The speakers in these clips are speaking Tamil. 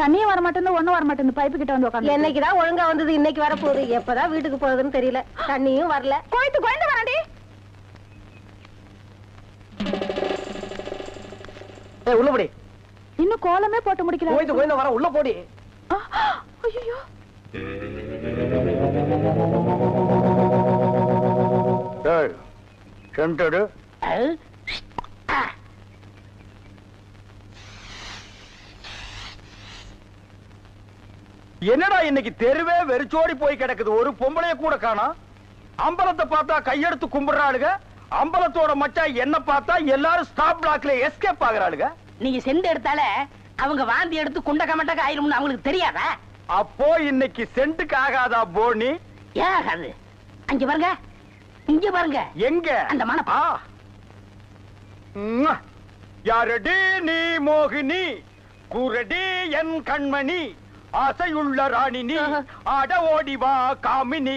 தண்ணியும் வர மாட்டேன்னு ஒண்ணும் வர மாட்டேன்னு பைப்பு கிட்ட வந்து உட்காந்து. என்னைக்குதான் ஒழுங்கா வந்தது, இன்னைக்கு வர போகுது. எப்பதான் வீட்டுக்கு போகுதுன்னு தெரியல. தண்ணியும் வரல. கோயந்து வராண்டி. உள்ள போடி. இன்னும் கோலமே போட்டு முடிக்கல. கோயந்து வர உள்ள போடி. ஐயோ சென்டடு என்னடா இன்னைக்கு தெருவே வெறிச்சோடி போய் கிடக்குது. ஒரு பொம்பளைய கூட காணோம். அம்பலத்தை பார்த்தா கையெடுத்து கும்பிடுறாளுங்க. அம்பலத்தோட மச்சா என்ன பார்த்தா எல்லாரும் ஸ்டாப் பிளாக்ல எஸ்கேப் ஆகுறாளுங்க. நீங்க செண்டு எடுத்தால அவங்க வாந்தி எடுத்து குண்ட கமட்டக்க ஆயிரும்னு அவங்களுக்கு தெரியாதா? அப்போ இன்னைக்கு சென்ட்டுக்கு ஆகாதா போனி? ஏன் ஆகாது? அங்க பாருங்க, இங்க பாருங்க. எங்க அந்த மன யாரடி நீ மோகினி, கூரடி என் கண்மணி, ஆசையுள்ள ராணினி, ஆட ஓடி வா காமினி.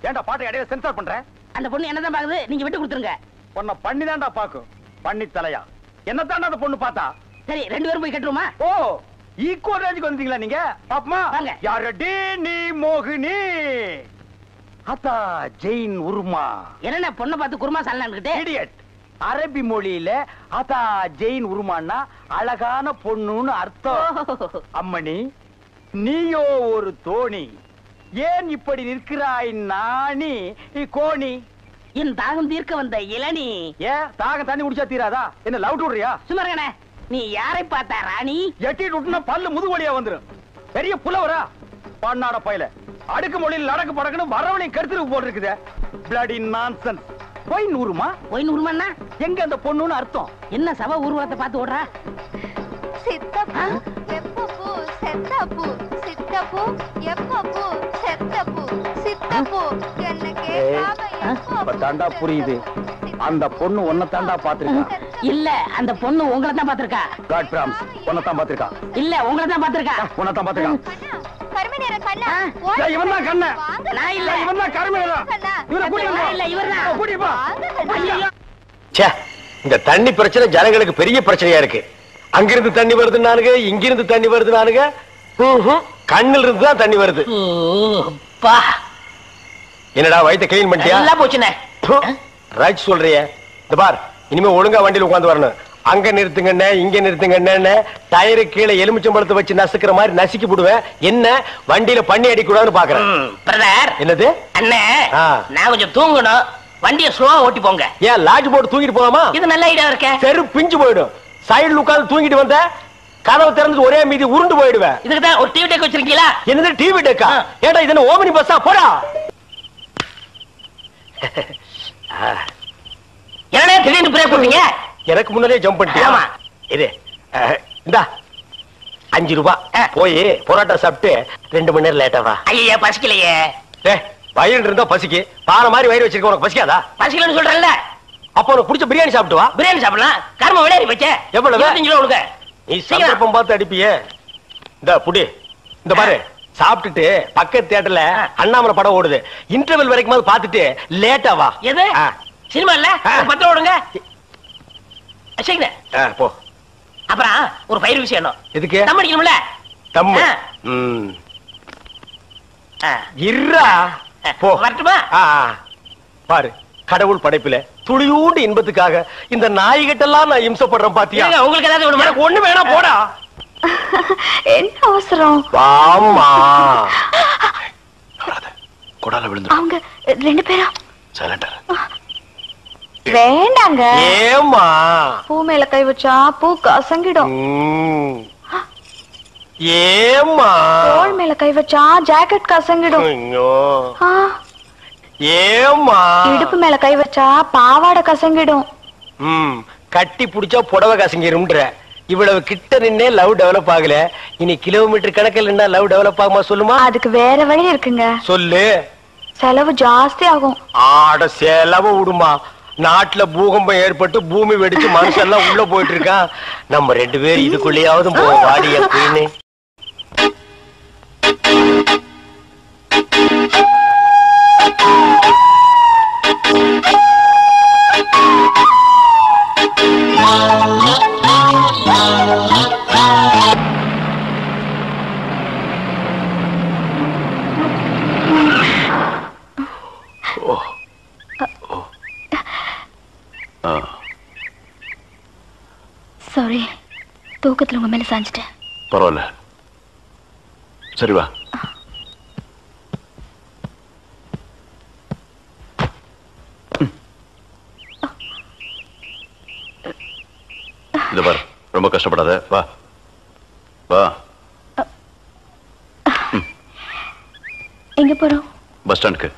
ஏண்டா பாட்டை இடையில சென்சார் பண்ற? அந்த பொண்ணு என்னதான் பாக்குது, நீங்க விட்டு கொடுத்துருங்க. பொண்ண பண்ணிதான்டா பாக்கும். பண்ணி தலையா என்னத்தாண்டா அந்த பொண்ணு பார்த்தா? சரி, 2 பேரும் போய் கட்டுருமா? ஓ, ஈக்குவல் ரேஞ்சுக்கு வந்தீங்களா நீங்க? பாப்பமா வாங்க. யாரடி நீ மோகினி, அத்தா ஜெயின் உருமா. என்ன பொண்ணை பார்த்து குருமா சாலனான்கிட்டே? இடியட். அரபி மொழியில அதா ஜெயின் உருமான்னா அழகான பொண்ணுன்னு அர்த்தம். அம்மணி, நீயோ ஒரு தோணி, ஏன் இப்படி நிற்கிறாய் நாணி கோணி? என் தாகம் தீர்க்க வந்த இளநீ. ஏன் தாகம் தண்ணி குடிச்சா தீராதா? என்ன லவ் விடுறியா? சுமரகனே, நீ யாரை பார்த்தா ராணி? எட்டிட்டு விட்டுனா பல்லு முதுகு வழியா வந்துரும். பெரிய புலவரா பண்ணாட பையல. அடுக்கு மொழியில் நடக்கு படக்குன்னு வரவனையும் கருத்துருக்கு போட்டு இருக்குது. Bloody nonsense. போய் நூறுமா? போய் நூறுமான்னா எங்க அந்த பொண்ணுன்னு அர்த்தம்? என்ன சவ ஊர்வலத்தை பார்த்து ஓடுறா? சித்தப்பூ எப்பப்பூ செத்தப்பூ, சித்தப்பூ எப்பப்பூ செத்தப்பூ, சித்தப்பூ என்ன கேட்காம தாண்டா புரியுது. அந்த பொண்ணு உன்னை தாண்டா பாத்துருக்கா. இல்ல, அந்த பொண்ணு உங்களை தான் பாத்திருக்கா. காட் பிராம்ஸ் உன்னை தான் பாத்துருக்கா. இல்ல, உங்களை தான் பாத்திருக்கா. உன்னை தான் பாத்துருக்கா. கருமை நேர கண்ணா. இவன் தான் கண்ண. நான் இல்ல. இவன் தான் கருமை நேரம். இவனை கூட்டி வா. இல்ல, இவர்தான். கூட்டி வா. ஐயோ, ச்சே, இந்த தண்ணி பிரச்சனை ஜனங்களுக்கு பெரிய பிரச்சனையா இருக்கு. அங்கிருந்து தண்ணி வருதுன்னானுங்க, இங்கிருந்து தண்ணி வருதுன்னானுங்க. கண்ணில் இருந்து தான் தண்ணி வருது. என்னடா வயித்தை கிளீன் பண்ணிட்டியா? எல்லாம் போச்சுனே. ரைட் சொல்றியே. இந்த பார், இனிமே ஒழுங்கா வண்டியில உட்கார்ந்து வரணும். அங்க நிறுத்துங்கண்ணே, இங்க நிறுத்துங்கண்ணே, டயரு கீழே எலுமிச்சம்பழத்தை வச்சு நசுக்கிற மாதிரி நசுக்கி போடுவேன். என்ன வண்டியில பண்ணி அடிக்கூடாதுன்னு பாக்குறேன். பிரதர். என்னது? அண்ணே, நான் கொஞ்சம் தூங்கணும். வண்டியை ஸ்லோவா ஓட்டி போங்க. ஏன் லாட்ஜ் போட்டு தூங்கிட்டு போலாமா? இது நல்ல ஐடியா இருக்க. செரு பிஞ்சு போயிடும். சைடுல உட்கார்ந்து தூங்கிட்டு வந்த கதவை திறந்து ஒரே மீதி உருண்டு போயிடுவேன். இதுக்கு தான் ஒரு டிவி டெக் வச்சிருக்கீங்களா? என்னது டிவி டெக்கா? ஏடா இது என்ன ஓமினி பஸ்ஸா? போடா. என்னடா திடீர்னு பிரேக் போட்டீங்க? எனக்கு முன்னாலே ஜம்ப் பண்ணிட்டியா? ஆமா. இது இந்தா 5 ரூபாய். போய் பரோட்டா சாப்பிட்டு 2 மணி நேரம் லேட்டா வா. ஐயா, பசிக்கலையே. வயிறு இருந்தா பசிக்கு. பாறை மாதிரி வயிறு வச்சிருக்க உனக்கு பசிக்காதா? பசிக்கலன்னு சொல்றேன்ல. அப்ப உனக்கு பிடிச்ச பிரியாணி சாப்பிட்டு வா. பிரியாணி சாப்பிடலாம். கர்ம விளையாடி போச்சே. எவ்வளவு? 25 கிலோ கொடுங்க. நீ சந்தர்ப்பம் பார்த்து அடிப்பியே. இந்த புடி, இந்த பாரு, சாப்பிட்டுட்டு பக்கத்து தியேட்டர்ல அண்ணாமலை படம் ஓடுது. இன்டர்வல் வரைக்கும் பாத்துட்டு லேட்டா வா. எது சினிமா இல்ல? 10 ரூபா கொடுங்க. போ. அப்புறம் ஒரு பயிர் விஷயம். எதுக்கு? தம் அடிக்கணும்ல. தம்மு இருடா. போ. வரட்டுமா? பாரு, கடவுள் படைப்பில துளியூண்டு இன்பத்துக்காக இந்த நாய்கிட்டெல்லாம் நான் இம்சப்படுறேன் பாத்தியா? உங்களுக்கு ஏதாவது ஒண்ணு வேணாம், போடா. என்ன அவசரம்? வாமா. கொடால விழுந்து. அவங்க 2 பேரும் சைலண்டா. வேண்டாங்க. ஏமா? பூ மேல கை வச்சா பூ கசங்கிடும். ஏமா? தோள் மேல கை வச்சா ஜாக்கெட் கசங்கிடும். ஏமா? இடுப்பு மேல கை வச்சா பாவாடை கசங்கிடும். கட்டி புடிச்சா புடவை கசங்கிரும்ன்ற. இவ்வளவு கிட்ட நின்னே லவ் டெவலப் ஆகல. இனி கிலோமீட்டர் கணக்கில் நின்னா லவ் டெவலப் ஆகுமா சொல்லுமா? அதுக்கு வேற வழி இருக்குங்க. சொல்லு. செலவு ஜாஸ்தி ஆகும். ஆட செலவு விடுமா. நாட்டுல பூகம்பம் ஏற்பட்டு பூமி வெடிச்சு மனுஷன் எல்லாம் உள்ள போயிட்டு இருக்கான். நம்ம 2 பேரும் இதுக்குள்ளேயாவது வாடி அப்படின்னு. சாரி, தூக்கத்துல உங்க மேல சாஞ்சிட்டேன். பரவாயில்ல, சரி வா. இத பாரு, ரொம்ப கஷ்டப்படாத, வா வா. எங்க போறோம்? பஸ் ஸ்டாண்டுக்கு.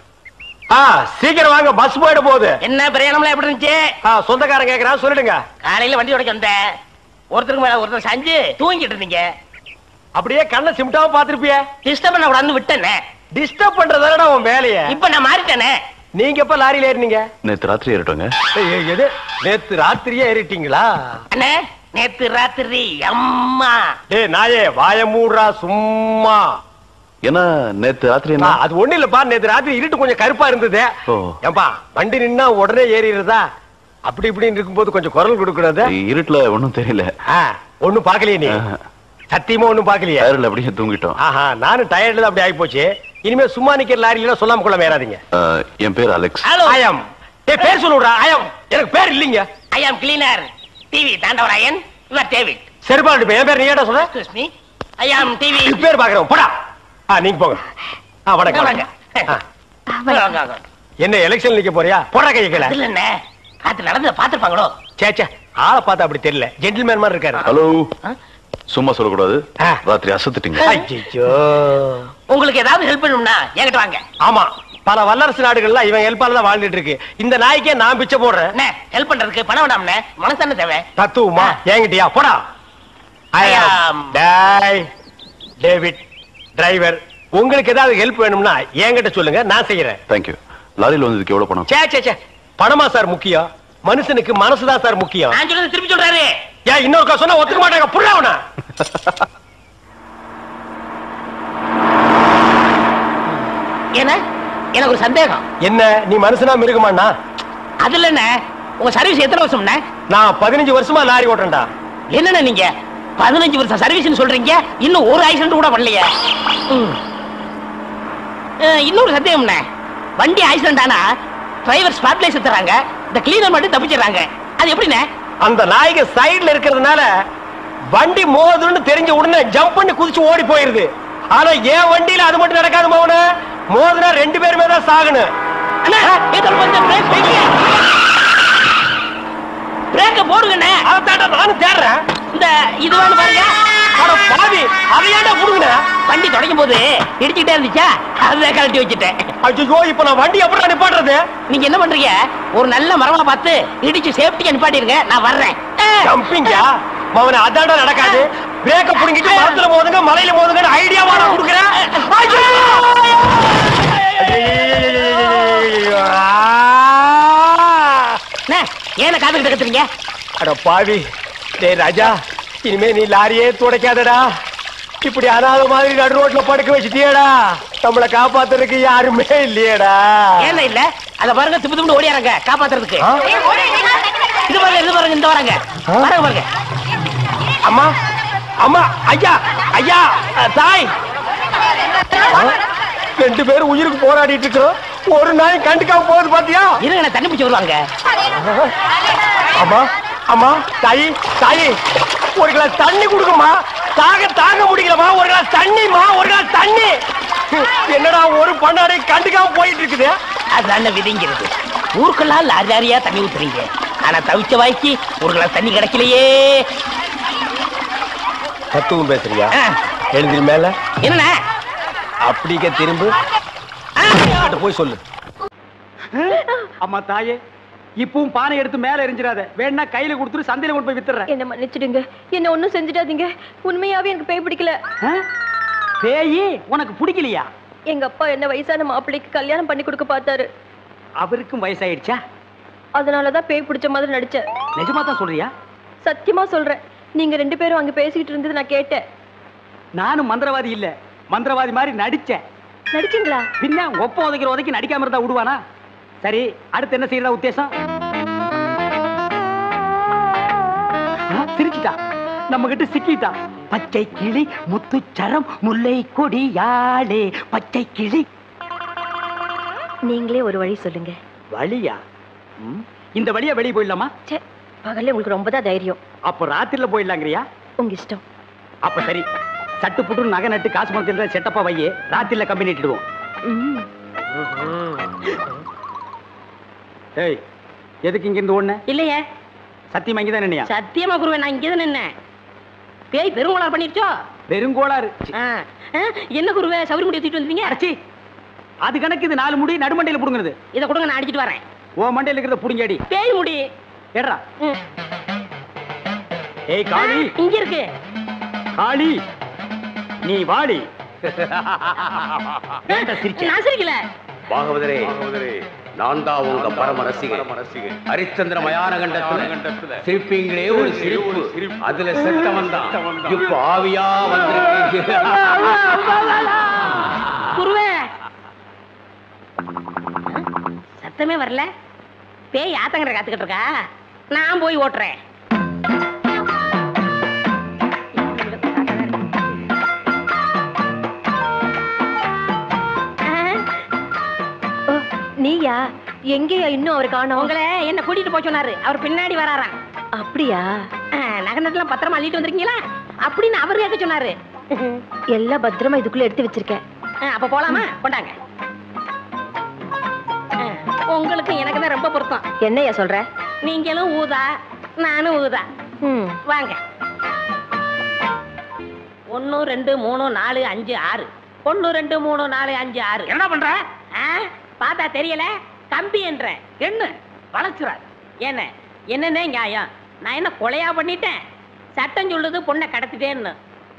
சீக்கிரம் வாங்க, பஸ் போயிட போகுது. என்ன பிரயாணம்லாம் எப்படி இருந்துச்சு? சொந்தக்காரன் கேக்குறான், சொல்லிடுங்க. காலையில வண்டி உடைக்க வந்தேன், ஒருத்தருக்கு மேல ஒருத்தர் சாஞ்சு தூங்கிட்டு இருந்தீங்க. அப்படியே கண்ணை சிமிட்டாம பாத்துருப்பிய. டிஸ்டர்ப் பண்ண கூடாதுன்னு விட்டேனே. டிஸ்டர்ப் பண்றதானடா உன் வேலைய. இப்ப நான் மாறிட்டேனே. நீங்க எப்ப லாரியில ஏறினீங்க? நேத்து ராத்திரி ஏறிட்டோங்க. எது, நேத்து ராத்திரியே ஏறிட்டீங்களா? அண்ணே, நேத்து ராத்திரி அம்மா. டேய் நாயே, வாய மூடுறா சும்மா. ஏன்னா நேத்து ராத்திரி என்ன? அது ஒண்ணு இல்லப்பா, நேத்து ராத்திரி இருட்டு கொஞ்சம் கருப்பா இருந்தது. ஏம்பா, வண்டி நின்னா உடனே ஏறிடுறதா? அப்படி இப்படின்னு இருக்கும்போது கொஞ்சம் குரல் கொடுக்கறது. இருட்டுல ஒண்ணும் தெரியல. ஒண்ணும் பாக்கலையே நீ? சத்தியமா ஒண்ணும் பாக்கலையே? டயர்ல அப்படியே தூங்கிட்டோம். நானும் டயர்ல தான் அப்படி ஆகி போச்சு. இனிமே சும்மா நிக்கிற லாரியில சொல்லாம கொள்ள மேறாதீங்க. என் பேர் அலெக்ஸ். ஐயம். டேய், பேர் சொல்லுடா. ஐயம். எனக்கு பேர் இல்லீங்க. I am cleaner TV Thandavarayan. Your David. சரிப்பா, என் பேர் நீ ஏடா சொல்ற? Excuse me, I am TV. பேர் பாக்குறோம், போடா. நீங்க போங்க. வணக்கம். வாங்க. என்ன எலெக்ஷன் நிக்க போறியா? போடா கையை கீழ. இல்ல அண்ணே, காத்து நடந்து பாத்துப்பாங்களோ? சேச்சே, ஆளை பார்த்தா அப்படி தெரியல. ஜென்டில்மேன் மாதிரி இருக்காரு. ஹலோ, சும்மா சொல்லக்கூடாது. ராத்திரி அசத்துட்டீங்க. ஐயோ, உங்களுக்கு ஏதாவது ஹெல்ப் பண்ணணும்னா என்கிட்ட வாங்க. ஆமா, பல வல்லரசு நாடுகள்ல இவன் ஹெல்ப்பால தான் வாழ்ந்துட்டு இருக்கு. இந்த நாய்க்கே நான் பிச்சை போடுறேன். அண்ணே, ஹெல்ப் பண்றதுக்கு பணம் வேண்டாம்ண்ணே, மனசான தேவை. தத்துவமா என்கிட்டயா? போடா. டேவிட் டிரைவர், உங்களுக்கு ஏதாவது ஹெல்ப் வேணும்னா என்கிட்ட சொல்லுங்க, நான் செய்யறேன். தேங்க்யூ. லாரியில் வந்ததுக்கு எவ்வளவு பணம்? சே, பணமா சார் முக்கியம்? மனுஷனுக்கு மனசுதான் சார் முக்கியம். நான் சொல்றது திருப்பி சொல்றாரு. ஏன் இன்னொருக்கா சொன்னா ஒத்துக்க மாட்டாங்க, புரியவனா? ஏன்னா எனக்கு ஒரு சந்தேகம். என்ன, நீ மனுஷனா மிருகமாண்ணா? அதுல என்ன, உங்க சர்வீஸ் எத்தனை வருஷம்ண்ணே? நான் 15 வருஷமா லாரி ஓட்டுறேன்டா. என்னண்ணே நீங்க 15 வருஷம் சர்வீஸ் சொல்றீங்க, இன்னும் ஒரு ஆக்சிடென்ட் கூட பண்ணலையே. இன்னொரு சந்தேகம்ண்ணே, வண்டி ஆக்சிடென்ட் ஆனா டிரைவர் ஸ்பாட்லைஸ் தராங்க, இந்த கிளீனர் மட்டும் தப்பிச்சிடறாங்க. அது எப்படிண்ணே? அந்த நாய்க்கு சைடுல இருக்கிறதுனால வண்டி மோதுன்னு தெரிஞ்ச உடனே ஜம்ப் பண்ணி குதிச்சு ஓடி போயிருது. ஆனா என் வண்டியில அது மட்டும் நடக்காது மோன. மோதுனா 2 பேருமே தான் சாகணும். பிரேக்க போடுங்கண்ணே. அதான்டா நானும் தேடுறேன். இந்த இது வேணும் பாருங்க. அட பாவி, அதையாண்டா புடுங்கன? வண்டி தொடங்கும் போது இடிச்சுக்கிட்டே இருந்துச்சா, அதை கழட்டி வச்சுட்டேன். ஐயோ, இப்ப நான் வண்டி எப்படி நிப்பாட்டுறது? நீங்க என்ன பண்றீங்க, ஒரு நல்ல மரமா பார்த்து இடிச்சு சேஃப்டியா நிப்பாட்டிருங்க, நான் வர்றேன். ஜம்பிங்கா மவன? அதான்டா நடக்காது. பிரேக்க புடுங்கிட்டு மரத்துல மோதுங்க, மலையில மோதுங்கன்னு ஐடியாவா நான் கொடுக்குறேன். ஏன காத்துக்கிட்டு கத்துறீங்க? அட பாவி, டேய் ராஜா, இனிமே நீ லாரியே துடைக்காதடா. இப்படி அனாத மாதிரி நடு ரோட்ல படுக்க வச்சுட்டியடா. நம்மளை காப்பாத்துறதுக்கு யாருமே இல்லையடா. ஏன் இல்ல? அத பாருங்க, திப்பு திப்பு ஓடியாரங்க காப்பாத்துறதுக்கு. இது பாருங்க, இது பாருங்க, இந்த வராங்க பாருங்க பாருங்க. அம்மா, அம்மா, ஐயா, ஐயா, தாய். 2 பேரும் உயிருக்கு போராடிட்டு இருக்கோம். ஒரு நாய் கண்டுக்காம போகுது பாத்தியா? இருங்க, நான் தண்ணி பிடிச்சு வருவாங்க. அம்மா, அம்மா, தாயி, தாயி, ஒரு கிளாஸ் தண்ணி கொடுக்குமா? தாங்க முடியலமா? ஒரு கிளாஸ் தண்ணிமா, ஒரு கிளாஸ் தண்ணி. என்னடா ஒரு பண்ணாடை கண்டுக்காம போயிட்டு இருக்குது? அதான விதிங்கிறது. ஊருக்கெல்லாம் லாரி லாரியா தண்ணி ஊத்துறீங்க, ஆனா தவிச்ச வாய்க்கு ஒரு கிளாஸ் தண்ணி கிடைக்கலையே. தத்துவம் பேசுறியா? எழுதி மேல என்ன அப்படிக்க திரும்ப போய் சொல்லு. அம்மா தாயே, இப்பவும் பானை எடுத்து மேல எரிஞ்சிடாத. வேணா கையில கொடுத்துட்டு சந்தையில கொண்டு போய் வித்துறேன். என்ன மன்னிச்சிடுங்க, என்ன ஒண்ணும் செஞ்சிடாதீங்க. உண்மையாவே எனக்கு பேய் பிடிக்கல. பேயி உனக்கு பிடிக்கலையா? எங்க அப்பா என்ன வயசான மாப்பிள்ளைக்கு கல்யாணம் பண்ணி கொடுக்க பார்த்தாரு. அவருக்கும் வயசாயிடுச்சா? அதனாலதான் பேய் பிடிச்ச மாதிரி நடிச்சேன். நிஜமா தான் சொல்றியா? சத்தியமா சொல்றேன். நீங்க 2 பேரும் அங்க பேசிக்கிட்டு இருந்தது நான் கேட்டேன். நானும் மந்திரவாதி இல்ல, மந்திரவாதி மாதிரி நடிச்சேன். நடிச்சீங்களா? பின்ன ஒப்ப உதைக்கிற உதைக்கு நடிக்காம இருந்தா விடுவானா? சரி, அடுத்து என்ன செய்யறதா உத்தேசம்? சிரிச்சிட்டா, நம்ம கிட்ட சிக்கிட்டா. பச்சை கிளி முத்துச்சரம் முல்லை கொடியாளே பச்சை கிளி. நீங்களே ஒரு வழி சொல்லுங்க. வழியா? இந்த வழியா வெளியே போயிடலாமா? பகல்ல உங்களுக்கு ரொம்ப தான் தைரியம். அப்ப ராத்திரில போயிடலாங்கறியா? உங்க இஷ்டம். அப்ப சரி, சட்டு புட்டு நகை நட்டு காசு பணத்துல செட்டப்பா வையே, ராத்திரில கம்பெனி இட்டுடுவோம். ஏய், எதுக்கு இங்க இருந்து ஓடுன? இல்லையே. சத்தியமா இங்கதான் நின்னையா? சத்தியமா குருவே, நான் இங்கதான் நின்னேன். பேய் பெருங்கோளாறு பண்ணிருச்சோ? பெருங்கோளாறு. என்ன குருவே சவுரி முடி தூக்கிட்டு வந்தீங்க? அடச்சி, அது கணக்கு. இது 4 முடி நடுமண்டையில புடுங்குறது. இதை கொடுங்க, நான் அடிச்சிட்டு வரேன். ஓ மண்டையில இருக்கிறத புடுங்கடி. பேய் முடி ஏடா. ஏய் காளி, இங்க இருக்கு. காளி நீ வாடி. நான் சிரிக்கல. பாகவதரே, நான் தான் உங்க பரம ரசிகன். ஹரிச்சந்திர மயான கண்டத்துல சிரிப்பீங்களே ஒரு சிரிப்பு, அதுல செத்தவன் தான் இப்ப ஆவியா வந்திருக்கு. குருவே, சத்தமே வரல. பேய் ஆத்தங்கரை காத்துக்கிட்டு இருக்கா, நான் போய் ஓட்டுறேன். நீயா? எங்கேயா இன்னும் அவர் காணோம்? உங்களை என்ன கூட்டிட்டு போய் சொன்னாரு, அவர் பின்னாடி வராராம். அப்படியா? நகை நட்டுலாம் பத்திரமா அள்ளிட்டு வந்திருக்கீங்களா அப்படின்னு அவர் கேட்க சொன்னாரு. எல்லாம் பத்திரமா இதுக்குள்ள எடுத்து வச்சிருக்கேன். அப்ப போலாமா? கொண்டாங்க. உங்களுக்கு எனக்கு தான் ரொம்ப பொருத்தம். என்னையா சொல்ற? நீங்களும் ஊதா, நானும் ஊதா. வாங்க. 1 2 3 4 5 6. 1 2 3 4 5 6. என்ன பண்ற? பார்த்தா தெரியல, கம்பி என்ற என்ன வளைச்சுறாரு. என்ன என்னன்னே நியாயம்? நான் என்ன கொலையா பண்ணிட்டேன்? சட்டம் சொல்லுது பொண்ணை கடத்திட்டேன்னு,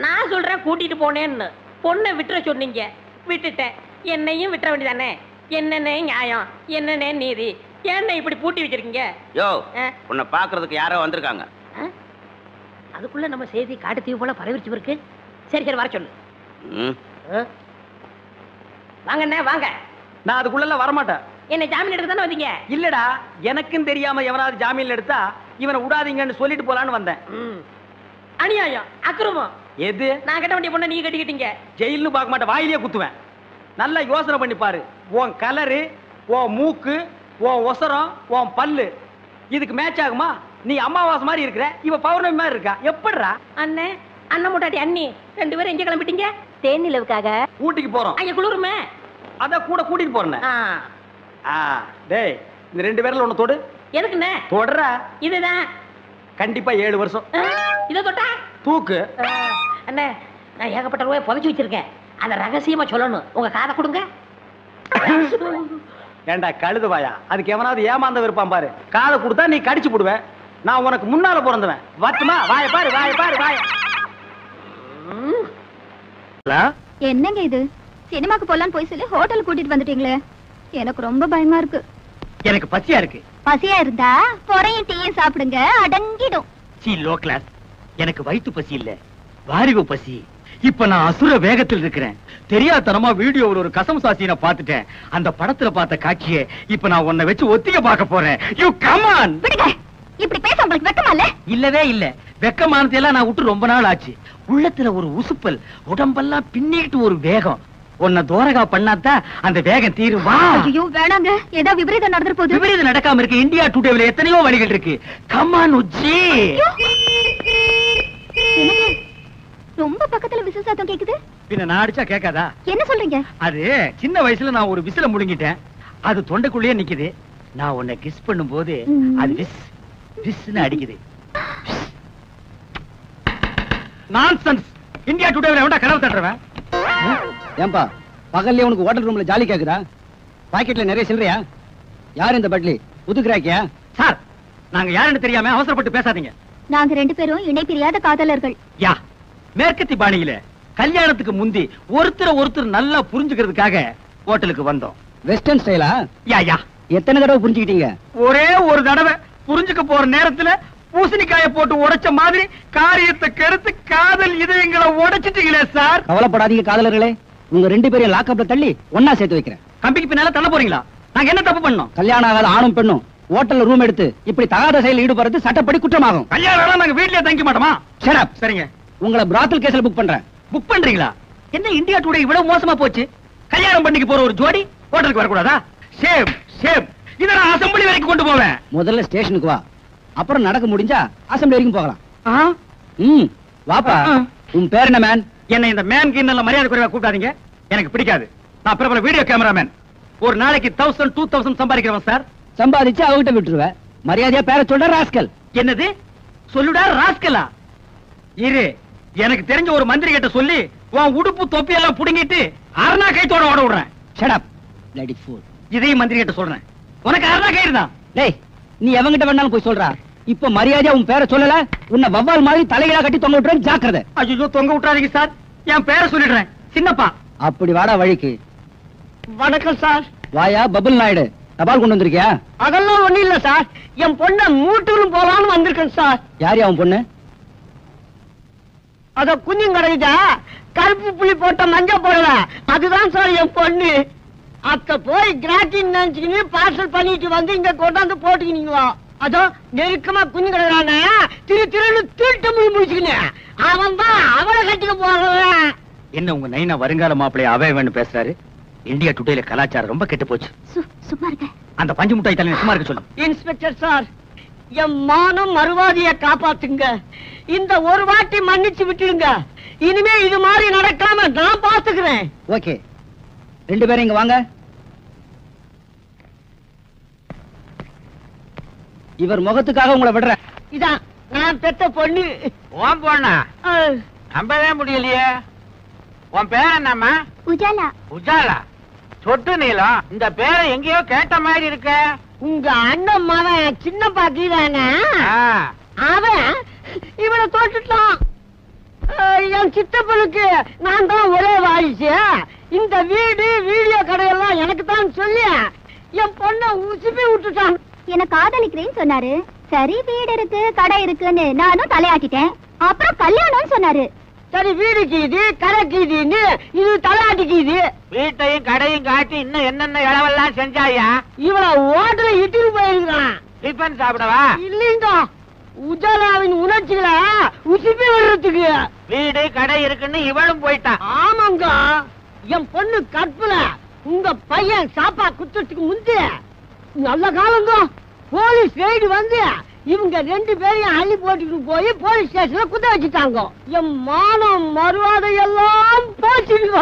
நான் சொல்றேன் கூட்டிட்டு போனேன்னு. பொண்ணை விட்டுற சொன்னீங்க, விட்டுட்டேன். என்னையும் விட்டுற வேண்டியதானே? என்னன்னே நியாயம், என்னன்னே நீதி? என்ன இப்படி பூட்டி வச்சிருக்கீங்க? யோ, உன்னை பாக்குறதுக்கு யாரோ வந்திருக்காங்க. அதுக்குள்ள நம்ம செய்தி காட்டுத்தீவு போல பரவிச்சு இருக்கு. சரி சரி, வர சொல்லு. வாங்கண்ணே வாங்க. நான் அதுக்குள்ள வரமாட்டேன். என்ன ஜாமீன் எடுக்க தானே வந்தீங்க? இல்லடா, எனக்கும் தெரியாம எவனாவது ஜாமீன்ல எடுத்தா இவனை விடாதீங்கன்னு சொல்லிட்டு போலான்னு வந்தேன். அநியாயம், அக்கிரமம். எது? நான் கட்ட வேண்டிய பொண்ணை நீ கட்டிக்கிட்டீங்க. ஜெயில்னு பார்க்க மாட்டேன், வாயிலேயே குத்துவேன். நல்லா யோசனை பண்ணி பாரு. உன் கலரு, உன் மூக்கு, உன் ஒசரம், உன் பல்லு இதுக்கு மேட்ச் ஆகுமா? நீ அம்மாவாசை மாதிரி இருக்கிற, இவ பௌர்ணமி மாதிரி இருக்கா. எப்படிரா? அண்ணே, அண்ணன் முட்டாட்டி அண்ணி 2 பேரும் எங்க கிளம்பிட்டீங்க? தேன் நிலவுக்காக. ஊட்டிக்கு போறோம். அங்க குளிருமே, அத கூட கூட்டிட்டு போறேன். டேய், இந்த 2 பேர்ல ஒண்ணு தொடு. எதுக்குண்ணே? தொடர. இதுதான் கண்டிப்பா 7 வருஷம். இத தொட்டா தூக்கு. அண்ணே, நான் ஏகப்பட்ட ரூபாய் புதைச்சு வச்சிருக்கேன், அத ரகசியமா சொல்லணும். உங்க காதை கொடுங்க. ஏண்டா கழுதுவாயா, அதுக்கு எவனாவது ஏமாந்த விருப்பான் பாரு. காதை கொடுத்தா நீ கடிச்சு போடுவேன். நான் உனக்கு முன்னால பிறந்தவன். வட்டுமா? வாய பாரு, வாய பாரு, வாய. என்னங்க இது? சினிமாக்கு போலான்னு போய் சொல்லி ஹோட்டல் கூட்டிட்டு வந்துட்டீங்களே, எனக்கு ரொம்ப பயமா இருக்கு. எனக்கு பசியா இருக்கு. பசியா இருந்தா பொறையும் டீயும் சாப்பிடுங்க, அடங்கிடும். C low class. எனக்கு வயிற்று பசி இல்ல, வாரிவு பசி. இப்ப நான் அசுர வேகத்தில் இருக்கிறேன். தெரியாதனமா வீடியோவில் ஒரு கசம் சாசியை பார்த்துட்டேன். அந்த படத்துல பார்த்த காட்சியை இப்ப நான் உன்னை வச்சு ஒத்திக பார்க்க போறேன். You come on. விடுங்க, இப்படி பேச உங்களுக்கு வெக்கமா இல்ல? இல்லவே இல்ல. வெக்கமானதெல்லாம் நான் விட்டு ரொம்ப நாள் ஆச்சு. உள்ளத்துல ஒரு உசுப்பல், உடம்பெல்லாம் பின்னிட்டு ஒரு வேகம். உன்னை தோரகா பண்ணாதான் அந்த வேகம் தீருவா. ஐயோ வேணாங்க, ஏதோ விபரீதம் நடந்துற போகுது. விபரீதம் நடக்காம இருக்கு. இந்தியா டுடேல எத்தனையோ வழிகள் இருக்கு. கம் ஆன் உச்சி. ரொம்ப பக்கத்துல விசில் சத்தம் கேக்குது. பின்ன நான் அடிச்சா கேட்காதா? என்ன சொல்றீங்க? அது சின்ன வயசுல நான் ஒரு விசில முழுங்கிட்டேன். அது தொண்டைக்குள்ளேயே நிக்குது. நான் உன்னை கிஸ் பண்ணும் போது அது விஸ் விஸ்னு அடிக்குது. நான்சென்ஸ். இந்தியா டுடேல எவன்டா கனவு தட்டுறவன்? ஏன்பா பகல்ல உனக்கு ஹோட்டல் ரூம்ல ஜாலி கேக்குதா? பாக்கெட்ல நிறைய சில்லறையா? யார் இந்த பட்லி? புதுக்குறாக்கியா? சார், நாங்க யாருன்னு தெரியாம அவசரப்பட்டு பேசாதீங்க. நாங்க 2 பேரும் இணை பிரியாத காதலர்கள். யா, மேற்கத்தி பாணியில கல்யாணத்துக்கு முந்தி ஒருத்தர் நல்லா புரிஞ்சுக்கிறதுக்காக ஹோட்டலுக்கு வந்தோம். வெஸ்டர்ன் ஸ்டைலா? யா யா. எத்தனை தடவை புரிஞ்சுக்கிட்டீங்க? ஒரே ஒரு தடவை. புரிஞ்சுக்க போற நேரத்துல பூசணிக்காய போட்டு உடைச்ச மாதிரி காரியத்தை கெடுத்து காதல் இதயங்களை உடைச்சிட்டீங்களே சார். கவலைப்படாதீங்க காதலர்களே, உங்க 2 பேரையும் லாக்அப்ல தள்ளி ஒன்னா சேர்த்து வைக்கிறேன். கம்பிக்கு பின்னால தள்ள போறீங்களா? நாங்க என்ன தப்பு பண்ணோம்? கல்யாணம் ஆகாத ஆணும் பெண்ணும் ஹோட்டல்ல ரூம் எடுத்து இப்படி தகாத செயலில் ஈடுபடுறது சட்டப்படி குற்றமாகும். கல்யாணம் நாங்க வீட்லயே தங்க மாட்டோமா? Shut up. சரிங்க. உங்களை பிராத்தல் கேஸ்ல புக் பண்றேன். புக் பண்றீங்களா? என்ன இந்தியா டுடே இவ்வளவு மோசமா போச்சு? கல்யாணம் பண்ணிக்கு போற ஒரு ஜோடி ஹோட்டலுக்கு வரக்கூடாதா? Same same. இத நான் அசெம்பிளி வரைக்கும் கொண்டு போவேன். முதல்ல ஸ்டேஷனுக்கு வா, அப்புறம் நடக்க முடிஞ்சா அசம்பிளி வரைக்கும் போகலாம். வாப்பா. உன் பேர் என்ன மேன்? என்ன இந்த மேன் கிண்ணல மரியாதை குறைவா கூப்பிடாதீங்க, எனக்கு பிடிக்காது. நான் பிரபல வீடியோ கேமராமேன். ஒரு நாளைக்கு 1000 2000 சம்பாதிக்கிறவன் சார். சம்பாதிச்சு அவகிட்ட விட்டுருவேன். மரியாதையா பேரை சொல்ற ராஸ்கல். என்னது சொல்லுடா ராஸ்கலா? இரு, எனக்கு தெரிஞ்ச ஒரு மந்திரி கிட்ட சொல்லி உன் உடுப்பு தொப்பி எல்லாம் புடுங்கிட்டு அரணா கைத்தோட ஓட விடுறேன். Shut up bloody fool. இதையும் மந்திரி கிட்ட சொல்றேன். உனக்கு அரணா கயிறு தான். டேய், நீ எவங்கிட்ட வேணாலும் போய் சொல்றா. இப்ப மரியாதையா உன் பேரை சொல்லல, உன்னை வவ்வால் மாதிரி தலைகீழா கட்டி தொங்க விட்டுறேன், ஜாக்கிரதை. ஐயோ, தொங்க விட்டுறாதீங்க சார், என் பேரை சொல்லிடுறேன், சின்னப்பா. அப்படி வாடா வழிக்கு. வணக்கம் சார். வாயா பபுல் நாயுடு, தபால் கொண்டு வந்திருக்கியா? அதெல்லாம் ஒண்ணு இல்ல சார், என் பொண்ண மூட்டூரும் போலான்னு வந்திருக்கேன் சார். யார் அவன் பொண்ணு? அத குஞ்சும் கிடைக்குதா, கருப்பு புள்ளி போட்ட மஞ்ச போடல, அதுதான் சார் என் பொண்ணு. அத்த போய் கிராட்டின் நினைச்சுக்கின்னு பார்சல் பண்ணிட்டு வந்து இங்க கொண்டாந்து போட்டுக்கினீங்களா? அதோ நெருக்கமா குஞ்சு கிடக்குறானே, திருன்னு திருட்டு முடிச்சுக்கினேன். அவன் தான் அவளை கட்டிக்க போறவன். என்ன உங்க நைனா வருங்கால மாப்பிள்ளைய அவையவன்னு பேசுறாரு? இந்தியா டுடேல கலாச்சாரம் ரொம்ப கெட்டு போச்சு. சும்மா இருக்க. அந்த பஞ்சு முட்டாய் தலையை சும்மா இருக்க சொல்லு. இன்ஸ்பெக்டர் சார், என் மானம் மறுவாதிய காப்பாத்துங்க. இந்த ஒரு வாட்டி மன்னிச்சு விட்டுடுங்க. இனிமே இது மாதிரி நடக்காம நான் பாத்துக்கிறேன். ஓகே, 2 பேரும் இங்க வாங்க. இவர் முகத்துக்காக உங்களை விடுறேன். இதான் நான் பெத்த பொண்ணு. உன் பொண்ணா? நம்பவே முடியலையே. உன் பேர் என்னம்மா? உஜாலா. உஜாலா? சொட்டு நீளம். இந்த பேரை எங்கேயோ கேட்ட மாதிரி இருக்க. உங்க அண்ணன் மகன் சின்ன பாக்கிதானே, அவன் இவனை தோட்டுட்டான். என் சித்தப்பனுக்கு நான் தான் ஒரே வாரிசு. இந்த வீடு வீடியோ கடையெல்லாம் எனக்கு தான் சொல்லி என் பொண்ணை உசுப்பி விட்டுட்டான். என்ன காதலிக்கிறேன்னு சொன்னாரு. சரி, வீடு இருக்கு கடை இருக்குன்னு நானும் தலையாட்டிட்டேன். அப்புறம் கல்யாணம்னு சொன்னாரு. சரி, வீடு கீது கடை கீதுன்னு இது தலையாட்டிக்குது. வீட்டையும் கடையும் காட்டி இன்னும் என்னென்ன இளவெல்லாம் செஞ்சாயா? இவள ஓட்டல இட்டுன்னு போயிருக்கான். டிஃபன் சாப்பிடவா? இல்லைங்க, உஜாலாவின் உணர்ச்சிகளை உசுப்பி விடுறதுக்கு. வீடு கடை இருக்குன்னு இவளும் போயிட்டான். ஆமாங்க, என் பொண்ணு கற்பல உங்க பையன் சாப்பா குத்துறதுக்கு முந்தி நல்ல காலங்க போலீஸ் ரெய்டு வந்து இவங்க 2 பேரையும் அள்ளி போட்டுட்டு போய் போலீஸ் ஸ்டேஷன்ல குத்த வச்சுட்டாங்க. என் மானம் மறுவாதை எல்லாம் போச்சுங்க.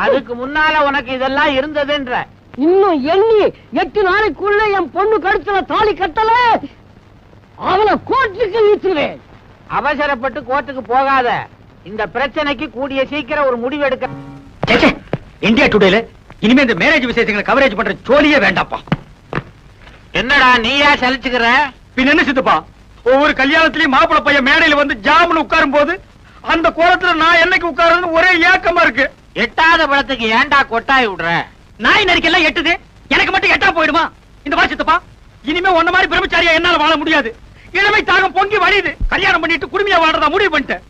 அதுக்கு முன்னால உனக்கு இதெல்லாம் இருந்ததுன்ற. இன்னும் எண்ணி 8 நாளைக்குள்ள என் பொண்ணு கழுத்துல தாலி கட்டல, அவளை கோர்ட்டுக்கு இழுத்துவேன். அவசரப்பட்டு கோர்ட்டுக்கு போகாத. இந்த பிரச்சனைக்கு கூடிய சீக்கிரம் ஒரு முடிவு எடுக்க. இந்தியா டுடேல இனிமே இந்த மேரேஜ் விசேஷங்களை கவரேஜ் பண்ற ஜோலியே வேண்டாப்பா. என்னடா நீயா சலிச்சுக்கிற? பின் என்ன சித்தப்பா, ஒவ்வொரு கல்யாணத்திலயும் மாப்பிள பையன் மேடையில வந்து ஜாமுன்னு உட்காரும் போது அந்த கோலத்துல நான் என்னைக்கு உட்காருன்னு ஒரே ஏக்கமா இருக்கு. எட்டாத பழத்துக்கு ஏன்டா கொட்டாய் விடுற? நாய் நரிக்கெல்லாம் எட்டுது, எனக்கு மட்டும் எட்டா போயிடுமா? இந்த மாதிரி சித்தப்பா, இனிமே ஒன்ன மாதிரி பிரம்மச்சாரியா என்னால வாழ முடியாது. இளமை தாகம் பொங்கி வழியுது. கல்யாணம் பண்ணிட்டு குடுமையா வாழ்றதா முடிவு பண்ணிட்டேன்.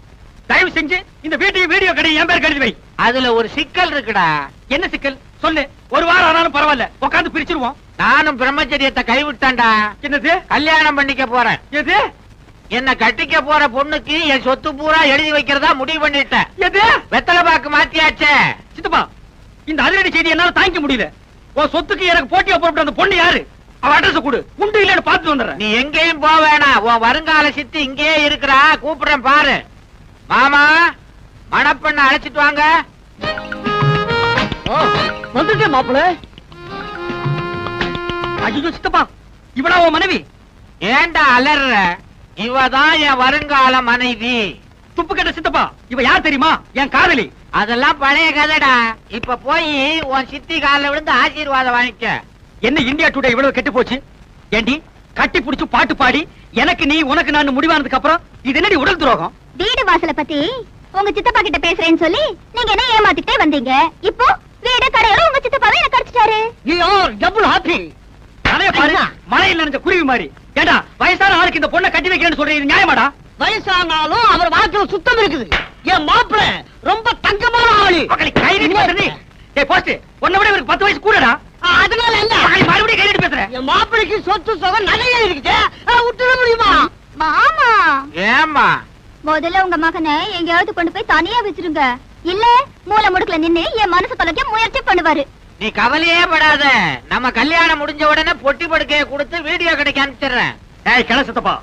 தயவு செஞ்சு இந்த வீட்டையும் வீடியோ கடையும் என் பேர் கழுதி வை. அதுல ஒரு சிக்கல் இருக்குடா. என்ன சிக்கல் சொல்லு. ஒரு வாரம் ஆனாலும் பரவாயில்ல, உட்காந்து பிரிச்சிருவோம். நானும் பிரம்மச்சரியத்தை கைவிட்டான்டா. என்னது? கல்யாணம் பண்ணிக்க போறேன். எது? என்ன கட்டிக்க போற பொண்ணுக்கு என் சொத்து பூரா எழுதி வைக்கிறதா முடிவு பண்ணிட்டேன். எது? வெத்தலை பாக்கு மாத்தியாச்சே. சித்தப்பா, இந்த அதிரடி செய்தி என்னால தாங்கிக்க முடியல. உன் சொத்துக்கு எனக்கு போட்டியா போட்டு அந்த பொண்ணு யாரு? அவ அட்ரஸ் கொடு, உண்டு இல்லன்னு பார்த்துட்டு வந்துடுறேன். நீ எங்கேயும் போக வேணாம். உன் வருங்கால சித்தி இங்கேயே இருக்கிறா. கூப்பிடுறேன் பாரு. மாமா, மணப்பெண்ண அழைச்சிட்டு வாங்க. வந்துட்டேன் மாப்பிள்ள. ஐயோ சித்தப்பா, இவளா உன் மனைவி? ஏண்டா அலற? இவதான் என் வருங்கால மனைவி. துப்பு கட்ட சித்தப்பா, இவ யார் தெரியுமா? என் காதலி. அதெல்லாம் பழைய கதைடா. இப்ப போய் உன் சித்தி கால விழுந்து ஆசீர்வாதம் வாங்கிக்க. என்ன இந்தியா டுடே இவ்வளவு கெட்டு போச்சு? ஏண்டி கட்டி புடிச்சு பாட்டு பாடி எனக்கு நீ உனக்கு நான் முடிவானதுக்கு அப்புறம் இது என்னடி உடல் துரோகம்? வீடு வாசலை பத்தி உங்க சித்தப்பா கிட்ட பேசுறேன்னு சொல்லி நீங்க என்ன ஏமாத்திட்டே வந்தீங்க. இப்போ வீடு கடையோட உங்க சித்தப்பாவே என்ன கடிச்சிட்டாரு. Double happy. அதைய பாரு, மழையில் நனைஞ்ச குருவி மாதிரி. ஏண்டா வயசான ஆளுக்கு இந்த பொண்ணை கட்டி வைக்கிறேன்னு சொல்றீங்க, இது நியாயமாடா? வயசானாலும் அவர் வாழ்க்கையில சுத்தம் இருக்குது. என் மாப்பிள்ள ரொம்ப தங்கமான ஆளு. கை நீட்டி பேசுறீ. டேய் போஸ்ட், உன்னை விட இவருக்கு 10 வயசு கூடடா. அதனால என்ன? மறுபடியும் கை நீட்டி பேசுற. என் மாப்பிளைக்கு சொத்து சுகம் நிறைய இருக்குது, விட்டுட முடியுமா? மாமா, ஏம்மா? முதல்ல உங்க மகனை எங்கேயாவது கொண்டு போய் தனியா வச்சிருங்க. இல்ல மூல முடுக்கல நின்னு என் மனசு தொலைக்க முயற்சி பண்ணுவாரு. நீ கவலையே படாத. நம்ம கல்யாணம் முடிஞ்ச உடனே பொட்டி படுக்கையை கொடுத்து வீடியோ கடைக்கு அனுப்பிச்சிடுறேன். ஏய் கிள சித்தப்பா,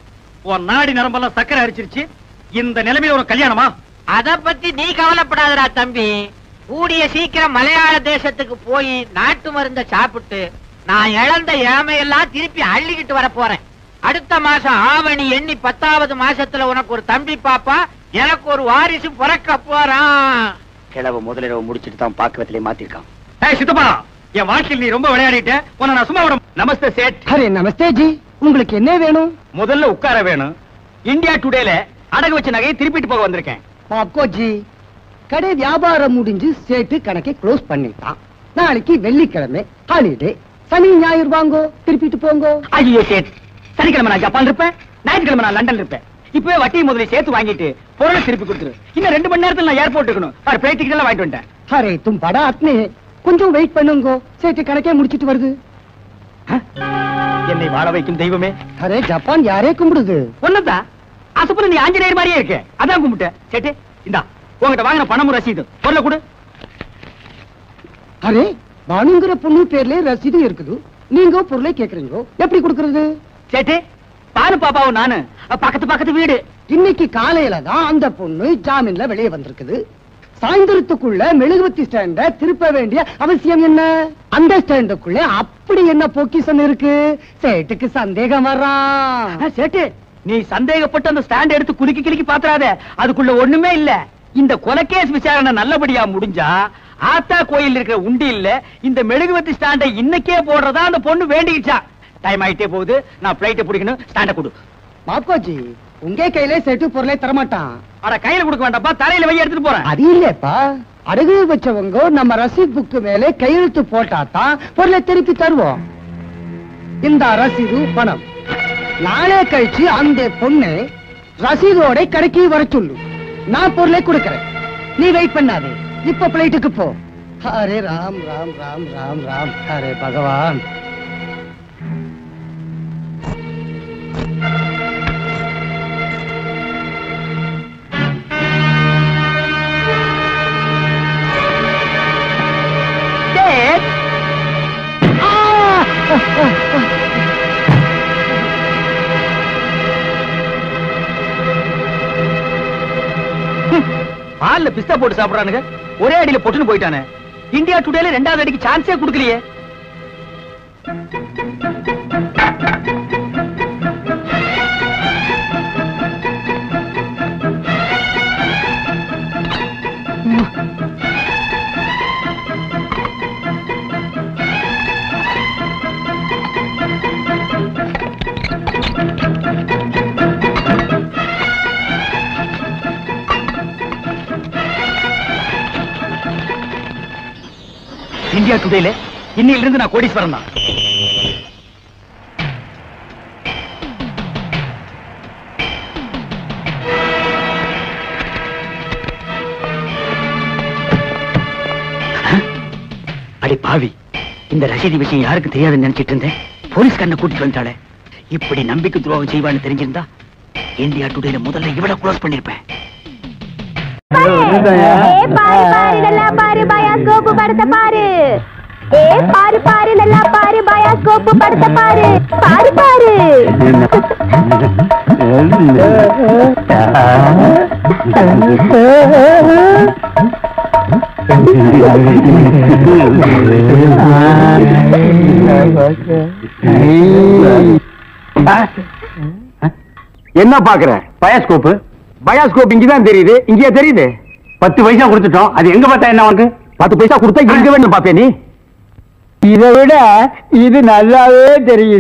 உன் நாடி நரம்பெல்லாம் சக்கரை அரிச்சிருச்சு. இந்த நிலைமையில ஒரு கல்யாணமா? அத பத்தி நீ கவலைப்படாதடா தம்பி. கூடிய சீக்கிரம் மலையாள தேசத்துக்கு போய் நாட்டு மருந்த சாப்பிட்டு நான் இழந்த இளமையெல்லாம் திருப்பி அள்ளிக்கிட்டு வர போறேன். அடுத்த மாசம் ஆவணி எண்ணி 10வது மாசத்துல உனக்கு ஒரு தம்பி பாப்பா, எனக்கு ஒரு வாரிசு பிறக்க போறான். கிழவ முதலிரவு முடிச்சிட்டு தான் பாக்குவத்திலே மாத்திருக்கான். சித்தப்பா, என் வாழ்க்கையில் நீ ரொம்ப விளையாடிட்ட. உன்னை நான் சும்மா விட. நமஸ்தே சேட். அரே நமஸ்தே ஜி, உங்களுக்கு என்ன வேணும்? முதல்ல உட்கார வேணும். இந்தியா டுடேல அடகு வச்ச நகையை திருப்பிட்டு போக வந்திருக்கேன். பாக்கோ ஜி, கடை வியாபாரம் முடிஞ்சு சேட்டு கணக்கை க்ளோஸ் பண்ணிட்டான். நாளைக்கு வெள்ளிக்கிழமை ஹாலிடே. சனி ஞாயிறு வாங்கோ, திருப்பிட்டு போங்கோ. ஐயோ சேட், சனிக்கிழமை நான் ஜப்பான் இருப்பேன், ஞாயிற்றுக்கிழமை நான் லண்டன் இருப்பேன். இப்பவே வட்டி முதல்ல சேர்த்து வாங்கிட்டு பொருளை திருப்பி கொடுத்துரு. இன்னும் 2 மணி நேரத்துல நான் ஏர்போர்ட் இருக்கணும். பிளைட் டிக்கெட் எல்லாம் வாங்கிட்டு வந்துட்டேன். அரே தும் படா அத்னே, கொஞ்சம் வெயிட் பண்ணுங்கோ, சேட்டு கணக்கே முடிச்சிட்டு வருது. என்னை வாழ வைக்கும் தெய்வமே. அரே ஜப்பான் யாரே கும்பிடுது? ஒன்னதா அசுப்புல நீ ஆஞ்சநேயர் மாதிரியே இருக்க, அதான் கும்பிட்டேன். சேட்டு இந்தா உங்ககிட்ட வாங்கின பணமும் ரசீது, பொருளை கொடு. அரே பானுங்கிற பொண்ணு பேர்ல ரசீது இருக்குது, நீங்க பொருளை கேக்குறீங்க, எப்படி கொடுக்கறது? சேட்டு, பானு பாப்பாவும் நானு பக்கத்து வீடு. இன்னைக்கு காலையில தான் அந்த பொண்ணு ஜாமீன்ல வெளியே வந்திருக்குது. சாயந்தரத்துக்குள்ள மெழுகுவத்தி ஸ்டாண்ட திருப்ப வேண்டிய அவசியம் என்ன? அந்த ஸ்டாண்டுக்குள்ள அப்படி என்ன பொக்கிஷன் இருக்கு? சேட்டுக்கு சந்தேகம் வர்றான். சேட்டு, நீ சந்தேகப்பட்டு அந்த ஸ்டாண்ட் எடுத்து குலுக்கி கிளிக்கி பாத்துறாத, அதுக்குள்ள ஒண்ணுமே இல்ல. இந்த கொலைகேஸ் விசாரணை நல்லபடியா முடிஞ்சா ஆத்தா கோயில் இருக்கிற உண்டி இல்ல இந்த மெழுகுவத்தி ஸ்டாண்டை இன்னைக்கே போடுறதா அந்த பொண்ணு வேண்டிக்கிச்சா. டைம் ஆயிட்டே போகுது, நான் பிளைட்டை பிடிக்கணும். ஸ்டாண்ட கொடு. மாப்கோஜி, உங்க கையில சேட்டு பொருளை தரமாட்டான். அட கையில கொடுக்க வேண்டாப்பா, தரையில வை எடுத்துட்டு போறேன். அது இல்லப்பா, அடகு வச்சவங்க நம்ம ரசீது புக்கு மேல கையெழுத்து போட்டாதான் பொருளை திருப்பி தருவோம். இந்த ரசீது பணம் நாளே கழிச்சு அந்த பொண்ணு ரசீதோட கடைக்கு வர சொல்லு. நான் பொருளை கொடுக்கறேன், நீ வெயிட் பண்ணாதே. இப்ப பிளைட்டுக்கு போ. அரே ராம் ராம் ராம் ராம் ராம், அரே பகவான். பால்ல பிஸ்தா போட்டு சாப்பிடுறானுங்க, ஒரே அடியில பொட்டுன்னு போயிட்டானே. இந்தியா டுடேல 2வது அடிக்கு சான்ஸே கொடுக்கலையே. இந்தியா டுடேல இன்னையில இருந்து நான் கோடீஸ்வரன் தான். அடி பாவி, இந்த ரசீதி விஷயம் யாருக்கு தெரியாதுன்னு நினைச்சிட்டு இருந்தேன். போலீஸ்காரனை கூட்டிட்டு வந்தாளே. இப்படி நம்பிக்கை துரோகம் செய்வான்னு தெரிஞ்சிருந்தா இந்தியா டுடேல முதல்ல இவள க்ளோஸ் பண்ணிருப்பேன். பாரு பயாஸ்கோப்பு படத்தை பாரு. பாரு நல்லா பாரு, பயாஸ்கோப்பு படத்தை பாரு. பாரு என்ன பாக்குற? பயாஸ்கோப்பு? பயாஸ்கோப் இங்கதான் தெரியுது, இங்கேயே தெரியுது. 10 பைசா கொடுத்துட்டோம், அது எங்க பார்த்தா என்ன உனக்கு? 10 பைசா கொடுத்தா எங்க வேணும் பாப்பே நீ? இதை விட இது நல்லாவே தெரியுது.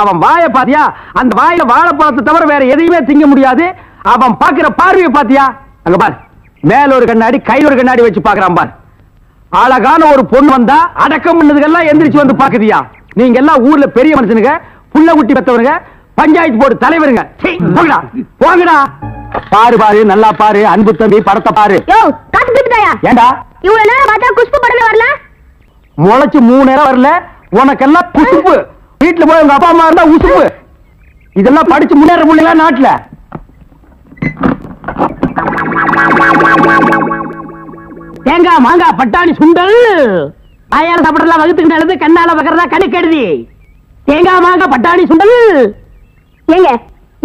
அவன் வாய பாத்தியா? அந்த வாயில வாழைப்பழத்தை தவிர வேற எதையுமே திங்க முடியாது. அவன் பாக்குற பார்வையை பாத்தியா? அங்க பாரு, மேல ஒரு கண்ணாடி கையில் ஒரு கண்ணாடி வச்சு பாக்குறான் பாரு. அழகான ஒரு பொண்ணு வந்தா அடக்கம் பண்ணதுக்கெல்லாம் எந்திரிச்சு வந்து பாக்குதியா? நீங்க எல்லாம் ஊர்ல பெரிய மனுஷனுங்க, புள்ள குட்டி பெத்தவருங்க, பஞ்சாயத்து போர்டு தலைவருங்க. போங்கடா போங்கடா. பாரு பாரு, நல்லா பாரு, அன்பு தம்பி படத்தை பாரு. ஏண்டா இவ்வளவு நேரம் பார்த்தா குஷ்பு படமே வரல? முளைச்சு 3 நேரம் வரல, உனக்கெல்லாம் குசுப்பு. வீட்டுல போய் உங்க அப்பா அம்மா இருந்தா உசுப்பு. இதெல்லாம் படிச்சு முன்னேற முடியல நாட்டுல. தேங்காய் மாங்காய் பட்டாணி சுண்டல் வாயால சாப்பிடலாம், வகுத்துக்கு நல்லது, கண்ணால வகர்றதா கணக்கு எழுதி. தேங்காய் மாங்க பட்டாணி சுண்டல். ஏங்க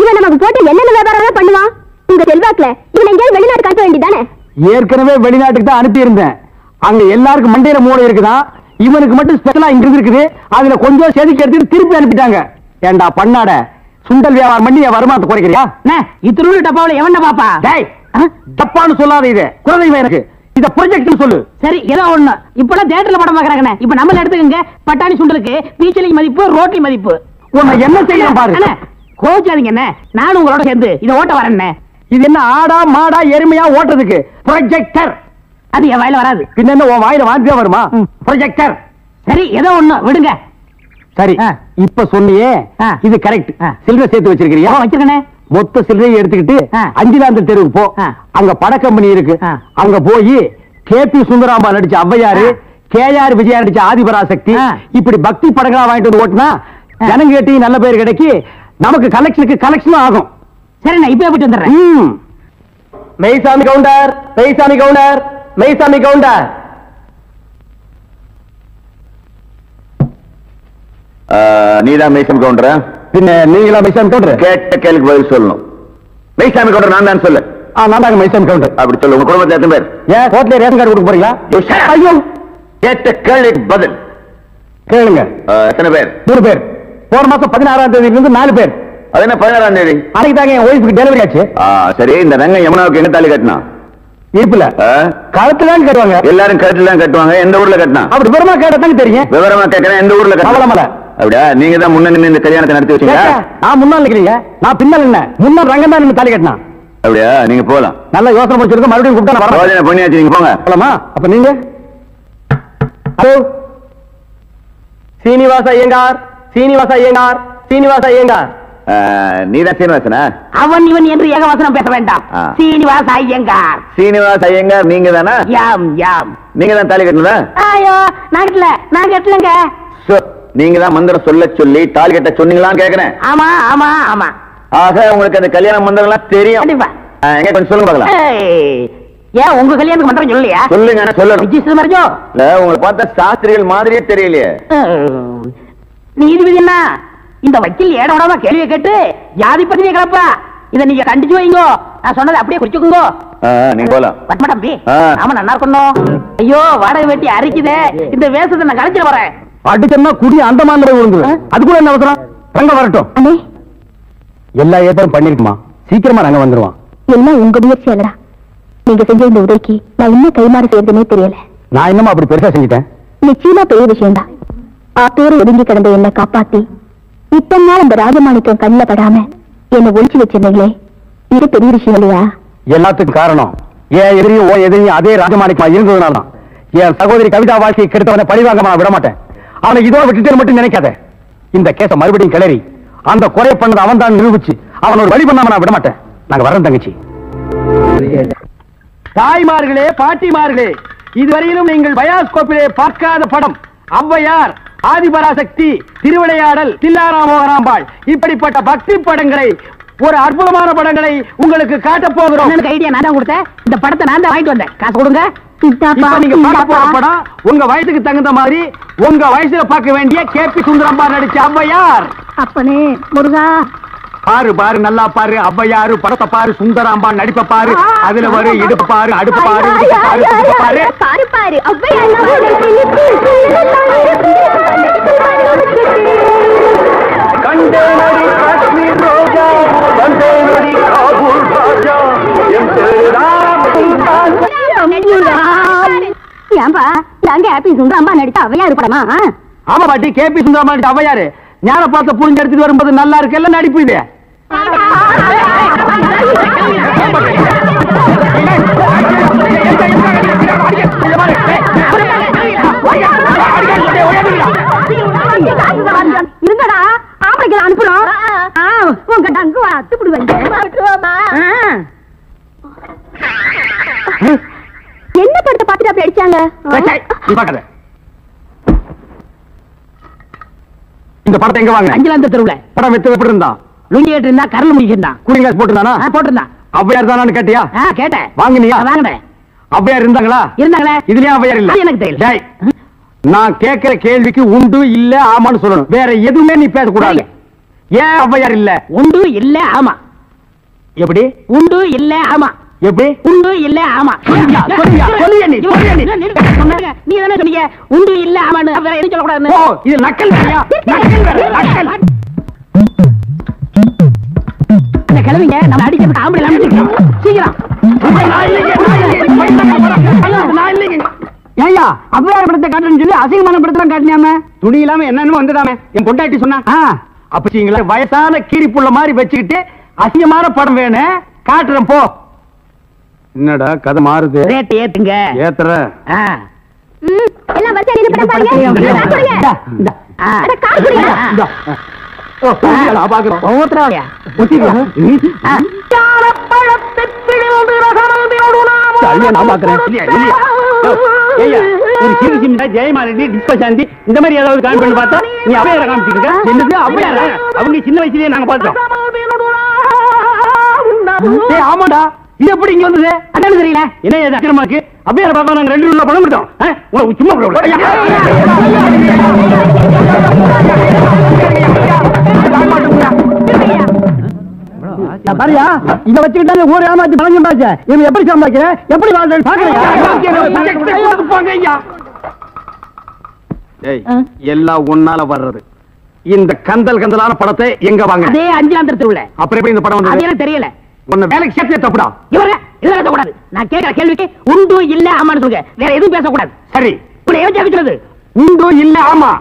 இவன் நமக்கு போட்டு என்னென்ன வியாபாரம் பண்ணுவான்? உங்க செல்வாக்குல இவன் எங்கேயாவது வெளிநாட்டுக்கு அனுப்ப வேண்டியதானே? ஏற்கனவே வெளிநாட்டுக்கு தான் அனுப்பி இருந்தேன். அங்க எல்லாருக்கும் மண்டையில மூளை இருக்குதான், இவனுக்கு மட்டும் ஸ்பெஷலா இங்க இருக்குது. அதுல கொஞ்சம் செதுக்கி எடுத்துட்டு திருப்பி அனுப்பிட்டாங்க. ஏண்டா பண்ணாட, சுண்டல் வியாபாரம் பண்ணி என் வருமானத்தை குறைக்கிறியா? இத்திரு டப்பாவில எவன்டா பாப்பா? தப்பான்னு சொல்லாத, இது குழந்தைங்க எனக்கு இத ப்ரொஜெக்ட் சொல்லு. சரி ஏதோ ஒண்ணு. இப்பெல்லாம் தியேட்டர்ல படம் பாக்குறாங்க. இப்ப நம்மள எடுத்துக்கங்க. பட்டாணி சுண்டலுக்கு பீச்சலி மதிப்பு, ரோட்டி மதிப்பு. உன்னை என்ன செய்யணும் பாரு. கோச்சாதீங்க என்ன, நானும் உங்களோட சேர்ந்து இத ஓட்ட வரேன். இது என்ன ஆடா மாடா எருமையா ஓட்டுறதுக்கு? ப்ரொஜெக்டர். அது என் வாயில வராது. பின்ன என்ன உன் வாயில வாந்தியா வருமா? ப்ரொஜெக்டர். சரி ஏதோ ஒண்ணு விடுங்க. சரி இப்ப சொன்னியே இது கரெக்ட். சில்லறை சேர்த்து வச்சிருக்கிறியா? வச்சிருக்கேன். மொத்த சில்லறையை எடுத்துக்கிட்டு அஞ்சிலாந்த தெருவுக்கு போ. அங்க பட கம்பெனி இருக்கு. அங்க போய் கேபி சுந்தராம்பா நடிச்ச ஔவையாரு, கேஆர் விஜயா நடிச்ச ஆதிபராசக்தி, இப்படி பக்தி படங்களா வாங்கிட்டு வந்து ஓட்டுனா ஜனங்க கேட்டி நல்ல பேர் கிடைக்கி நமக்கு கலெக்ஷனும் ஆகும். சரி நான் இப்ப போயிட்டு வந்துடுறேன். மெய்சாமி கவுண்டர், மெய்சாமி கவுண்டர், மெய்சாமி கவுண்டர். நீதான் மெய்சாமி கவுண்டரா? பின்ன நீங்களா மெய்சாமி கவுண்டர்? கேட்ட கேள்விக்கு பதில் சொல்லணும். மெய்சாமி கவுண்டர் நான் தான் சொல்லு. நான் தாங்க மைசம் கவுண்டர். அப்படி சொல்லு. உங்க குடும்பத்துல எத்தனை பேர்? ஏன் கோட்ல ரேஷன் கார்டு கொடுக்க போறீங்களா? ஐயோ, கேட்ட கேள்விக்கு பதில் கேளுங்க. எத்தனை பேர்? 3 பேர். போன மாசம் 16ஆம் தேதியில இருந்து 4 பேர். அது என்ன 16ஆம் தேதி? அன்னைக்கு தாங்க என் ஒய்ஃபுக்கு டெலிவரி ஆச்சு. சரி, இந்த ரங்க யமுனாவுக்கு என்ன தாலி கட்டினா? இருப்புல கழுத்துல தான் கட்டுவாங்க. எல்லாரும் கழுத்துல தான் கட்டுவாங்க. எந்த ஊர்ல கட்டினா? அப்படி விவரமா கேட்டதாங்க தெரியும். விவரமா கேட்கறேன். எந்த ஊர்ல கட்டினா? அப்படியா? நீங்க தான் முன்ன நின்னு இந்த கல்யாணத்தை நடத்தி வச்சீங்க. நான் முன்னாள் நிக்கிறீங்க, நான் பின்னால் என்ன? முன்னாள் ரங்கம் தான் நின்னு தாலி கட்டினா. அப்படியா? நீங்க போலாம். நல்ல யோசனை முடிச்சிருக்க. மறுபடியும் கூப்பிட்டா நான் வரேன். யோசனை பண்ணியாச்சு, நீங்க போங்க. போலாமா? அப்ப நீங்க ஹலோ சீனிவாச ஐயங்கார், சீனிவாச ஐயங்கார், சீனிவாச ஐயங்கார். நீதான் சீனிவாசனா? அவன் இவன் என்று ஏகவசனம் பேச வேண்டாம். சீனிவாச ஐயங்கார். சீனிவாச ஐயங்கார் நீங்க தானா? யாம் யாம். நீங்க தான் தாலி கட்டினதா? ஐயோ நான் கட்டலங்க. நீங்க தான் மந்திரம் சொல்ல சொல்லி தாலி கட்ட சொன்னீங்களான்னு கேக்குறேன். ஆமா ஆமா ஆமா. ஆக உங்களுக்கு அந்த கல்யாண மந்திரம் எல்லாம் தெரியும். கண்டிப்பா. எங்க கொஞ்சம் சொல்லுங்க பார்க்கலாம். ஏன் உங்க கல்யாணத்துக்கு மந்திரம் சொல்லலையா? சொல்லுங்க. சொல்லணும். மறைஞ்சோ உங்களை பார்த்தா சாஸ்திரிகள் மாதிரியே தெரியலையே. நீதிபதி என்ன இந்த வக்கீல் ஏட விடாம கேள்வியை கேட்டு ஜாதி பத்தினியை கிளப்பா. இதை நீங்க கண்டிச்சு வைங்க. நான் சொன்னதை அப்படியே குறிச்சுக்குங்க. நீங்க போலாம். பத்மா தம்பி, ஆமா நல்லா இருக்கணும். ஐயோ வாடகை வெட்டி அரிக்குதே. இந்த வேஷத்தை நான் கழிச்சிட்டு வரேன். அடிச்சோம்னா குடி அந்த மாதிரி விழுந்து. அது கூட என்ன அவசரம்? ரங்க வரட்டும். எல்லா ஏற்பாடும் பண்ணிருக்குமா? சீக்கிரமா ரங்க வந்துருவான். எல்லாம் உங்க முயற்சி இல்லடா. நீங்க செஞ்ச இந்த உதவிக்கு நான் இன்னும் கைமாறு செய்யறதுனே தெரியல. நான் என்னமா அப்படி பெருசா செஞ்சுட்டேன்? நிச்சயமா பெரிய விஷயம்தான். ஆத்தோடு ஒதுங்கி கிடந்த என்னை காப்பாத்தி இத்தனை நாள் அந்த ராஜமாணிக்கம் கண்ணில படாம என்னை ஒழிச்சு வச்சிருந்தீங்களே, இது பெரிய விஷயம் இல்லையா? எல்லாத்துக்கும் காரணம் ஏன் எதிரியும் ஓ எதிரியும் அதே ராஜமாணிக்கமா இருந்ததுனால. என் சகோதரி கவிதா வாழ்க்கையை கெடுத்தவனை பழிவாங்க நான் விட மாட்டேன். அவனை இதோட விட்டுட்டு மட்டும் நினைக்காத. இந்த கேஸ மறுபடியும் கிளறி அந்த கொலை பண்ணது அவன் தான் நிரூபிச்சு அவன் ஒரு வழி பண்ணாம நான் விட மாட்டேன். நாங்க வரேன் தங்கச்சி. தாய்மார்களே, பாட்டிமார்களே, இதுவரையிலும் நீங்கள் பயாஸ்கோப்பிலே பார்க்காத படம் ஔவையார், ஆதிபராசக்தி, திருவிளையாடல், தில்லாராமோகராம்பாள், இப்படிப்பட்ட பக்தி படங்களை, ஒரு அற்புதமான படங்களை உங்களுக்கு காட்ட போகிறோம். ஐடியா நான் தான் கொடுத்தேன். இந்த படத்தை நான் தான் வாங்கிட்டு வந்தேன். காசு கொடுங்க. நீங்க பார்க்க போற படம் உங்க வயசுக்கு தகுந்த மாதிரி உங்க வயசுல பார்க்க வேண்டிய கேபி சுந்தரம்பா நடிச்ச ஔவையார். அப்பனே முருகா, பாரு பாரு நல்லா பாரு. ஔவையாரு படத்தை பாரு, சுந்தராம்பா நடிப்ப பாரு. அதுல வரு இடுப்பு பாரு, அடுப்பு பாரு, பாரு பாரு பாரு ஏன்பா நாங்க ஹாப்பி சுந்தராம்பா நடிச்ச ஔவையாரு படமா? ஆமா பாட்டி, கேபி சுந்தரம்பா நடிச்ச ஔவையாரு. ஞான பார்த்த புரிஞ்சு எடுத்துட்டு வரும்போது நல்லா இருக்குல்ல நடிப்பு இது. இருங்கடா, ஆம்பளைக்கு அனுப்புறோம். உங்க டங்கு அத்துப்பிடுவாங்க. என்ன படத்தை பார்த்துட்டு அப்படி அடிச்சாங்க? இந்த படத்தை எங்க வாங்க? அஞ்சலாந்த தெருவுல. படம் வெத்து எப்படி இருந்தா? லுங்கி ஏட்டு இருந்தா, கரல் முடிக்கிருந்தான். கூலிங்காஸ் போட்டுருந்தானா? போட்டிருந்தான். ஔவையார் தானு கேட்டியா? கேட்டேன். வாங்கினியா? வாங்கினேன். ஔவையார் இருந்தாங்களா? இருந்தாங்களே. இதுலயும் ஔவையார் இல்ல? எனக்கு தெரியல. நான் கேட்கிற கேள்விக்கு உண்டு இல்ல ஆமான்னு சொல்லணும். வேற எதுவுமே நீ பேசக்கூடாது. ஏன் ஔவையார் இல்ல? உண்டு இல்ல ஆமா. எப்படி? உண்டு இல்ல ஆமா. எப்படி? உண்டு இல்ல ஆமா. நீ தானே சொன்னீங்க உண்டு இல்ல ஆமான்னு. வேற எதுவும் சொல்லக்கூடாது. ஓ, இது நக்கல் வேறயா? நக்கல் வேற, நக்கல். இந்த கிழவிங்க நம்ம அடிக்கிறதுக்கு ஆம்பளை அமைச்சிருக்கோம். சீக்கிரம். ஏய்யா, ஔவையார் படத்தை காட்டுறேன்னு சொல்லி அசிங்கமான படத்தெல்லாம் காட்டினாம துணி இல்லாம என்னன்னு வந்துடாம என் பொண்டாட்டி சொன்னா. அப்பீங்களா வயசான கீரி புள்ள மாதிரி வச்சுக்கிட்டு அசிங்கமான படம் வேணும் காட்டுறேன் போ. என்னடா கதை மாறுது? ரேட் ஏத்துங்க. ஏத்துற. எல்லாம் வரிசையா நின்னு படம் பாருங்க. நான் சொல்றேன். அட கார் குடிங்க. ஓ, நான் பாக்குறேன். ஓத்ராவயா? நான் பாக்குறேன். ஏய்யா, ஒரு சிறு சின்ன ஜெயமாலினி டிஸ்பசாந்தி இந்த மாதிரி ஏதாவது காமி பண்ணி பார்த்தா நீ ஔவையார காமிச்சிட்டு இருக்க. என்னது ஔவையார? அவங்க சின்ன வயசுலயே நாங்க பார்த்தோம். ஏய் ஆமாடா, இது எப்படி இங்க வந்தது? அதான் தெரியல. என்ன இது அக்கிரமாக்கு? ஔவையார பார்க்க நாங்க 2 ரூபாய் பணம் கொடுத்தோம். உங்களுக்கு சும்மா பாரியா, இத வச்சுக்கிட்டாலே ஊர் ஏமாத்தி பணம் சம்பாதிச்ச. இவன் எப்படி சம்பாதிக்கிற? எப்படி வாழ்றேன்னு பாக்குறியா? எல்லாம் ஒன்னால வர்றது. இந்த கந்தல் கந்தலான படத்தை எங்க வாங்க? அதே அஞ்சாந்தரத்துல உள்ள. அப்புறம் எப்படி இந்த படம் வந்தது? அது எனக்கு தெரியல. உன்னை வேலைக்கு சேர்த்தே தப்புடா. இவரே இதெல்லாம் பேசக்கூடாது. நான் கேட்கிற கேள்விக்கு உண்டு இல்ல ஆமான்னு சொல்லுங்க. வேற எதுவும் பேசக்கூடாது. சரி, இப்படி ஏன் கேட்கிறது? உண்டு இல்ல ஆமா.